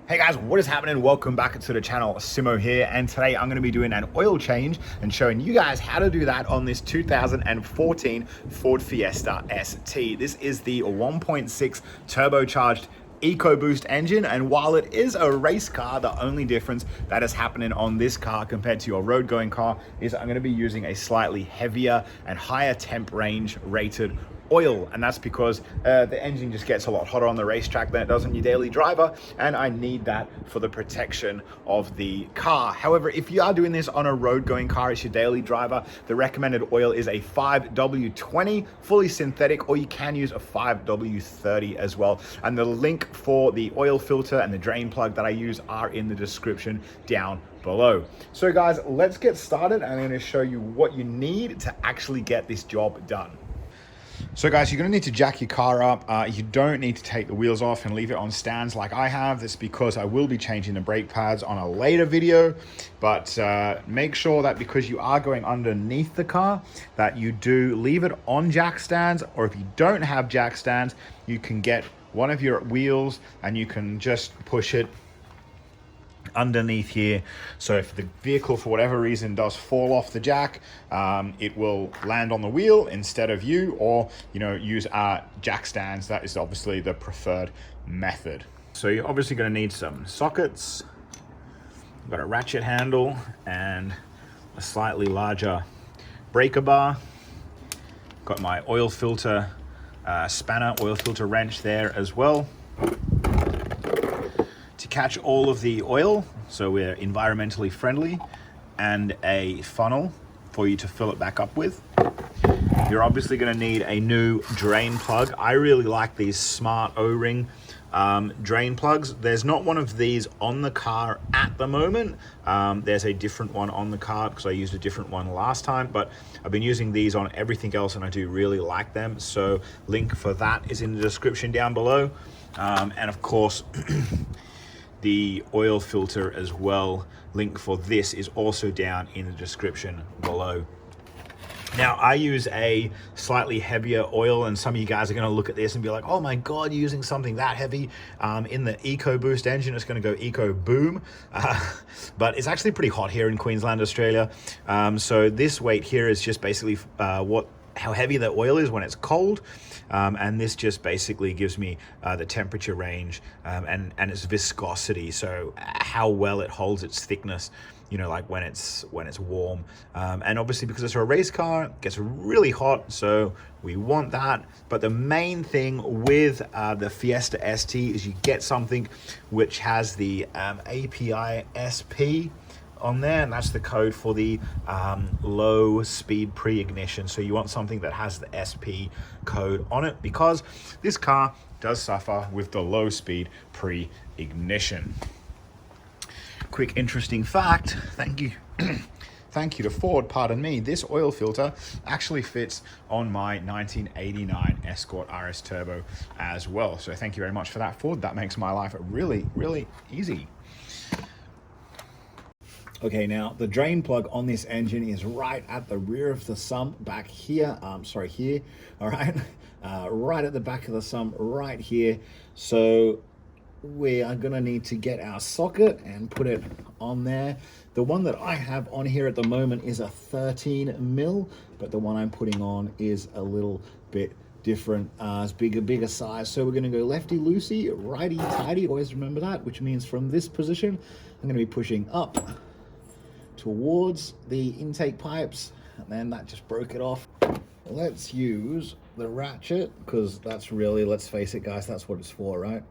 Hey guys, what is happening? Welcome back to the channel. Simo here, and today I'm going to be doing an oil change and showing you guys how to do that on this 2014 Ford Fiesta ST. This is the 1.6 turbocharged Ecoboost engine, and while it is a race car, the only difference that is happening on this car compared to your road going car is I'm going to be using a slightly heavier and higher temp range rated oil, and that's because the engine just gets a lot hotter on the racetrack than it does on your daily driver, and I need that for the protection of the car. However, if you are doing this on a road going car, it's your daily driver, the recommended oil is a 5W20 fully synthetic, or you can use a 5W30 as well, and the link for the oil filter and the drain plug that I use are in the description down below. So guys, let's get started. I'm going to show you what you need to actually get this job done. So guys, you're going to need to jack your car up. You don't need to take the wheels off and leave it on stands like I have. That's because I will be changing the brake pads on a later video. But make sure that because you are going underneath the car, that you do leave it on jack stands, or if you don't have jack stands, you can get one of your wheels and you can just push it underneath here. So if the vehicle for whatever reason does fall off the jack, it will land on the wheel instead of you, or use jack stands. That is obviously the preferred method. So you're obviously going to need some sockets. I've got a ratchet handle and a slightly larger breaker bar. Got my oil filter spanner, oil filter wrench there as well, to catch all of the oil, so we're environmentally friendly, and a funnel for you to fill it back up with. You're obviously going to need a new drain plug. I really like these smart O-ring drain plugs. There's not one of these on the car at the moment. There's a different one on the car because I used a different one last time, but I've been using these on everything else and I do really like them. So link for that is in the description down below. And of course, the oil filter as well. Link for this is also down in the description below. Now, I use a slightly heavier oil, and some of you guys are going to look at this and be like, oh my God, you're using something that heavy. In the Ecoboost engine, it's going to go Eco Boom. But it's actually pretty hot here in Queensland, Australia. So this weight here is just basically how heavy the oil is when it's cold. And this just basically gives me the temperature range and its viscosity, so how well it holds its thickness, like when it's warm. And obviously because it's a race car, it gets really hot, so we want that. But the main thing with the Fiesta ST is you get something which has the API SP on there, and that's the code for the low speed pre-ignition. So you want something that has the SP code on it, because this car does suffer with the low speed pre-ignition. Quick interesting fact, thank you thank you to Ford, pardon me, this oil filter actually fits on my 1989 Escort RS Turbo as well. So thank you very much for that, Ford. That makes my life really, really easy. Okay, now the drain plug on this engine is right at the rear of the sump back here. Here, all right, right at the back of the sump right here. So we are gonna need to get our socket and put it on there. The one that I have on here at the moment is a 13 mil, but the one I'm putting on is a little bit different, it's bigger size. So we're going to go lefty loosey, righty tighty, always remember that, which means from this position I'm going to be pushing up towards the intake pipes, and then that just broke it off. Let's use the ratchet, because that's really, let's face it guys, that's what it's for, right?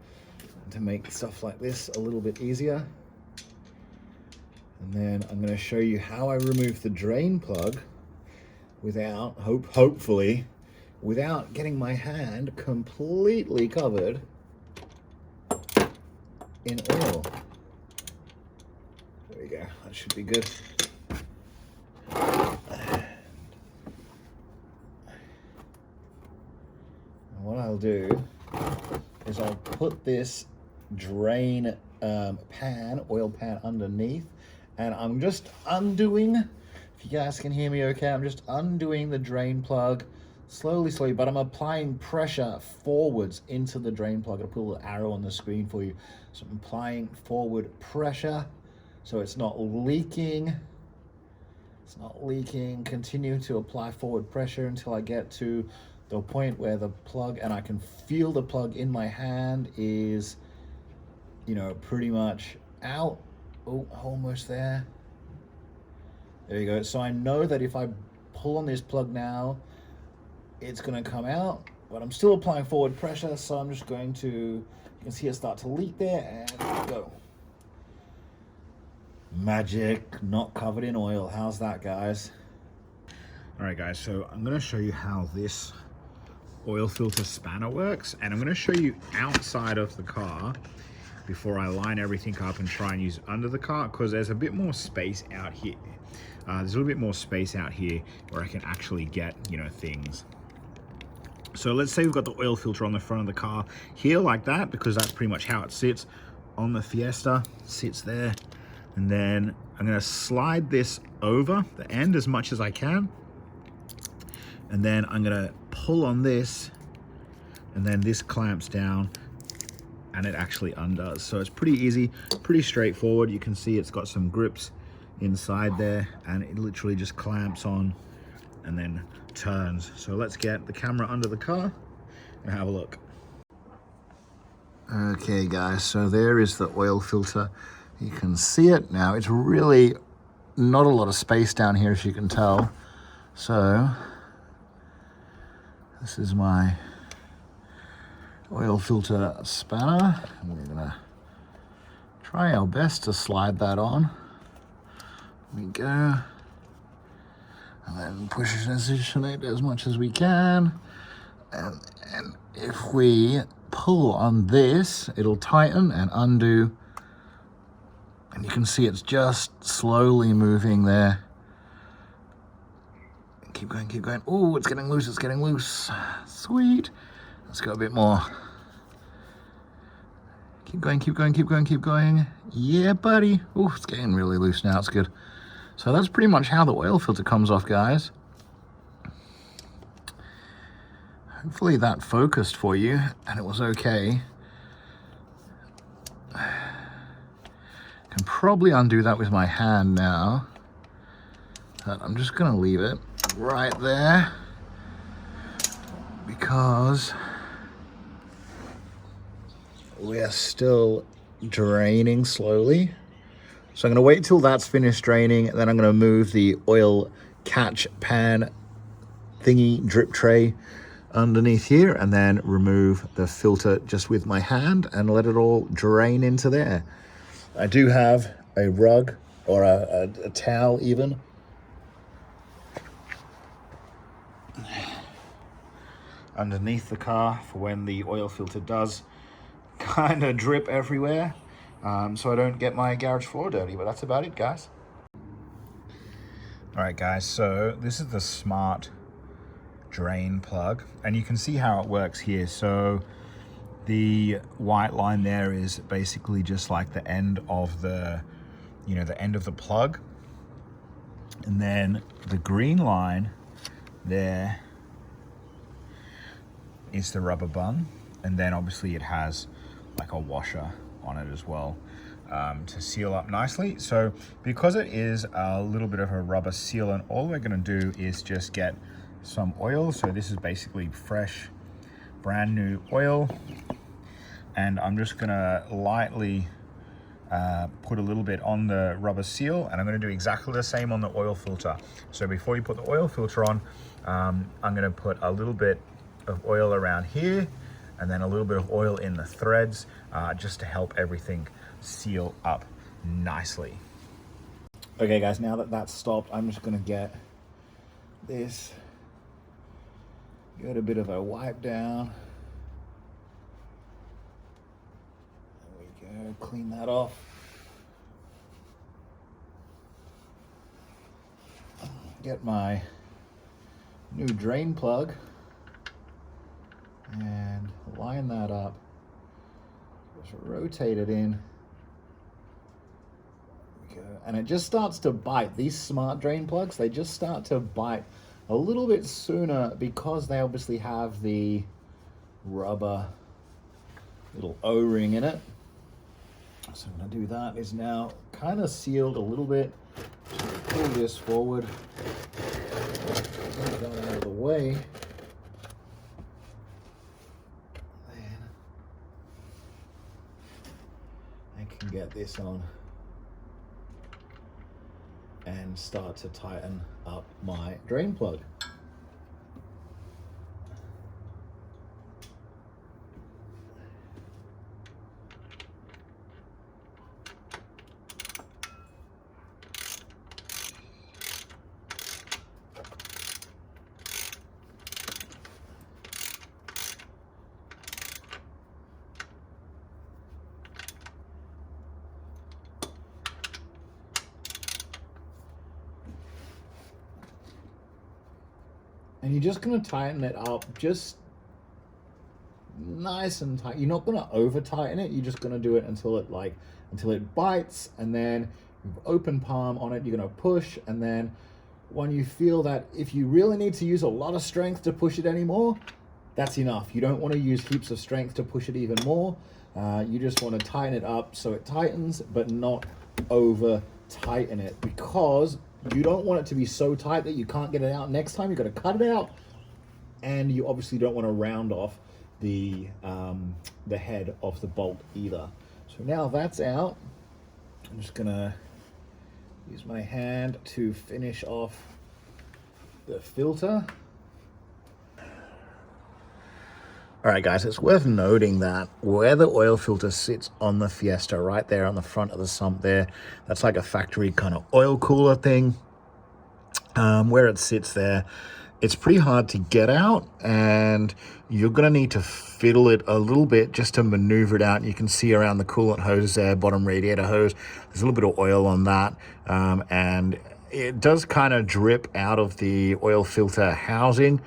To make stuff like this a little bit easier. And then I'm going to show you how I remove the drain plug without, hopefully, without getting my hand completely covered in oil. There we go, that should be good. And what I'll do is I'll put this drain oil pan underneath, and I'm just undoing, if you guys can hear me okay, I'm just undoing the drain plug slowly, but I'm applying pressure forwards into the drain plug. I'll put a little arrow on the screen for you. So I'm applying forward pressure so it's not leaking. It's not leaking. Continue to apply forward pressure until I get to the point where the plug, and I can feel the plug in my hand, is, you know, pretty much out. Oh, almost there. There you go. So I know that if I pull on this plug now, it's going to come out, but I'm still applying forward pressure, so I'm just going to, you can see it start to leak there, and go. Magic, not covered in oil. How's that, guys? All right, guys, so I'm going to show you how this oil filter spanner works, and I'm going to show you outside of the car before I line everything up and try and use under the car, because there's a bit more space out here. There's a little bit more space out here where I can actually get, you know, things. So let's say we've got the oil filter on the front of the car here like that, because that's pretty much how it sits on the Fiesta. Sits there. And then I'm going to slide this over the end as much as I can. And then I'm going to pull on this, and then this clamps down and it actually undoes. So it's pretty easy, pretty straightforward. You can see it's got some grips inside there, and it literally just clamps on and then turns. So let's get the camera under the car and have a look. Okay guys, so there is the oil filter. You can see it now. It's really not a lot of space down here, as you can tell. So this is my oil filter spanner. We're gonna try our best to slide that on. There we go. And then position it as much as we can. And if we pull on this, it'll tighten and undo. And you can see it's just slowly moving there. Keep going, keep going. Oh, it's getting loose, it's getting loose. Sweet. Let's go a bit more. Keep going, keep going, keep going, keep going. Yeah, buddy. Oh, it's getting really loose now, it's good. So that's pretty much how the oil filter comes off, guys. Hopefully that focused for you and it was okay. Can probably undo that with my hand now, but I'm just gonna leave it right there because we're still draining slowly. So I'm gonna wait till that's finished draining, and then I'm gonna move the oil catch pan thingy drip tray underneath here, and then remove the filter just with my hand and let it all drain into there. I do have a rug or a towel even. Underneath the car for when the oil filter does kind of drip everywhere, so I don't get my garage floor dirty, but that's about it, guys. All right, guys, so this is the smart drain plug, and you can see how it works here. So the white line there is basically just like the end of the, you know, the end of the plug. And then the green line there is the rubber bung. And then obviously it has like a washer on it as well, to seal up nicely. So because it is a little bit of a rubber sealant, all we're gonna do is just get some oil. So this is basically fresh, brand new oil. And I'm just gonna lightly put a little bit on the rubber seal, and I'm gonna do exactly the same on the oil filter. So before you put the oil filter on, I'm gonna put a little bit of oil around here, and then a little bit of oil in the threads, just to help everything seal up nicely. Okay guys, now that that's stopped, I'm just gonna get this, get a bit of a wipe down. There we go, clean that off. Get my new drain plug and line that up. Just rotate it in. There we go. And it just starts to bite. These smart drain plugs, they just start to bite a little bit sooner because they obviously have the rubber little O-ring in it. So I'm going to do that. Is now kind of sealed a little bit. So pull this forward. Get that out of the way. Then I can get this on and start to tighten up my drain plug. And you're just going to tighten it up just nice and tight. You're not going to over tighten it. You're just going to do it until it bites, and then you've open palm on it. You're going to push, and then when you feel that if you really need to use a lot of strength to push it anymore, that's enough. You don't want to use heaps of strength to push it even more. You just want to tighten it up so it tightens, but not over tighten it, because you don't want it to be so tight that you can't get it out next time. You've got to cut it out, and you obviously don't want to round off the head of the bolt either. So now that's out, I'm just gonna use my hand to finish off the filter. All right, guys, it's worth noting that where the oil filter sits on the Fiesta, right there on the front of the sump there, that's like a factory kind of oil cooler thing. Where it sits there, it's pretty hard to get out, and you're going to need to fiddle it a little bit just to maneuver it out. You can see around the coolant hose there, bottom radiator hose, there's a little bit of oil on that, and it does kind of drip out of the oil filter housing.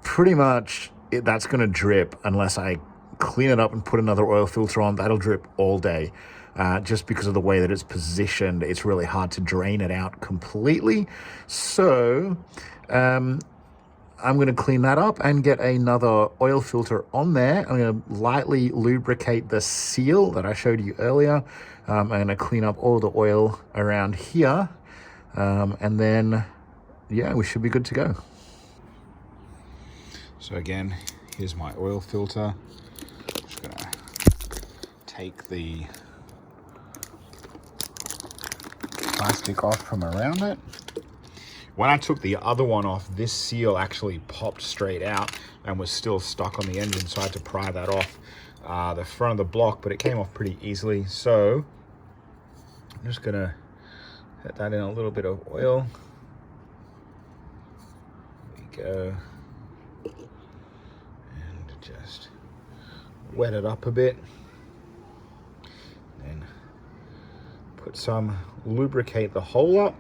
Pretty much that's going to drip unless I clean it up and put another oil filter on. That'll drip all day. Just because of the way that it's positioned, it's really hard to drain it out completely. So I'm going to clean that up and get another oil filter on there. I'm going to lightly lubricate the seal that I showed you earlier. I'm going to clean up all the oil around here. And then, yeah, we should be good to go. So again, here's my oil filter. Just going to take the plastic off from around it. When I took the other one off, this seal actually popped straight out and was still stuck on the engine, so I had to pry that off the front of the block, but it came off pretty easily. So I'm just gonna hit that in a little bit of oil. There we go. And just wet it up a bit. Then put some, lubricate the hole up.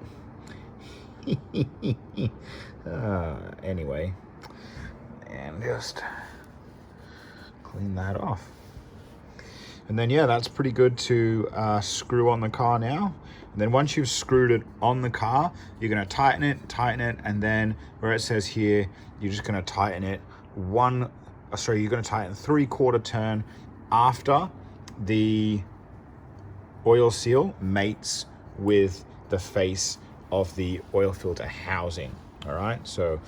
Anyway, and just clean that off. And then, yeah, that's pretty good to screw on the car now. And then once you've screwed it on the car, you're going to tighten it, and then where it says here, you're just going to tighten it you're going to tighten 3/4 turn after the oil seal mates with the face of the oil filter housing. All right, so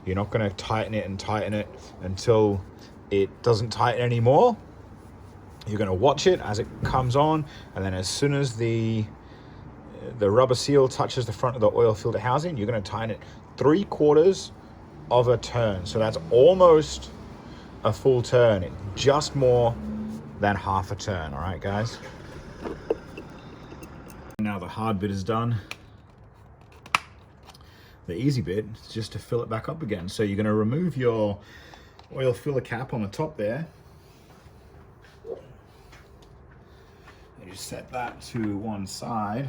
you're not going to tighten it until it doesn't tighten anymore. You're going to watch it as it comes on, and then as soon as the rubber seal touches the front of the oil filter housing, you're going to tighten it 3/4 of a turn. So that's almost a full turn, just more than half a turn. All right, guys. Now the hard bit is done. The easy bit is just to fill it back up again. So you're going to remove your oil filler cap on the top there. And you set that to one side,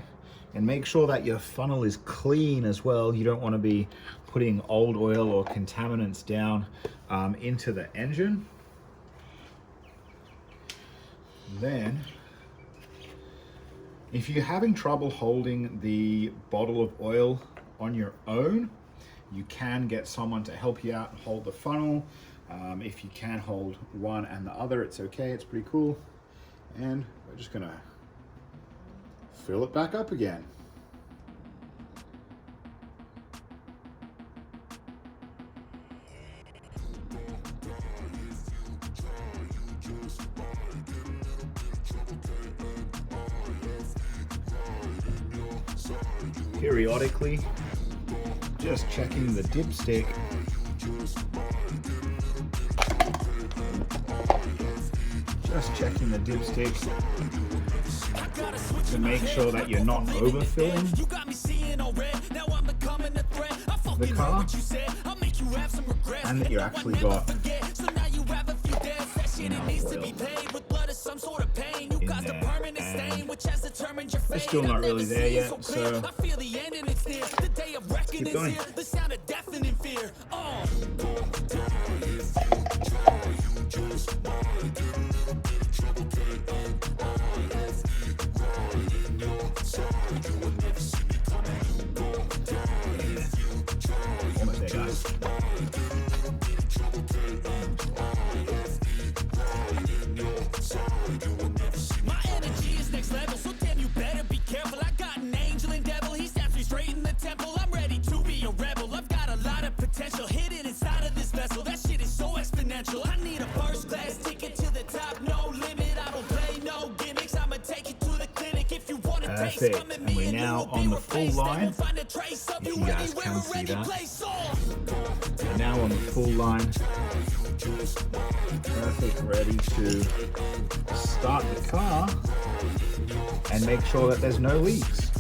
and make sure that your funnel is clean as well. You don't want to be putting old oil or contaminants down into the engine. Then, if you're having trouble holding the bottle of oil on your own, You can get someone to help you out and hold the funnel. If you can hold one and the other, it's okay, it's pretty cool. And we're just gonna fill it back up again. Periodically, just checking the dipstick. Just checking the dipstick to make sure that you're not overfilling the car and that you actually got enough oil in there. And it's still not really there yet, so keep going. Almost there, guys. My energy is next level, so damn you better be careful. I got an angel and devil, he snaps me straight in the temple. I'm ready to be a rebel, I've got a lot of potential hidden inside of this vessel. That shit is so exponential. I need a first class ticket to the top, no limit. I don't play no gimmicks, I'ma take you to the clinic. If you want to taste, come at me and we're now on the full line. If you guys can see that. We're now on the full line. Perfect, ready to start the car and make sure that there's no leaks.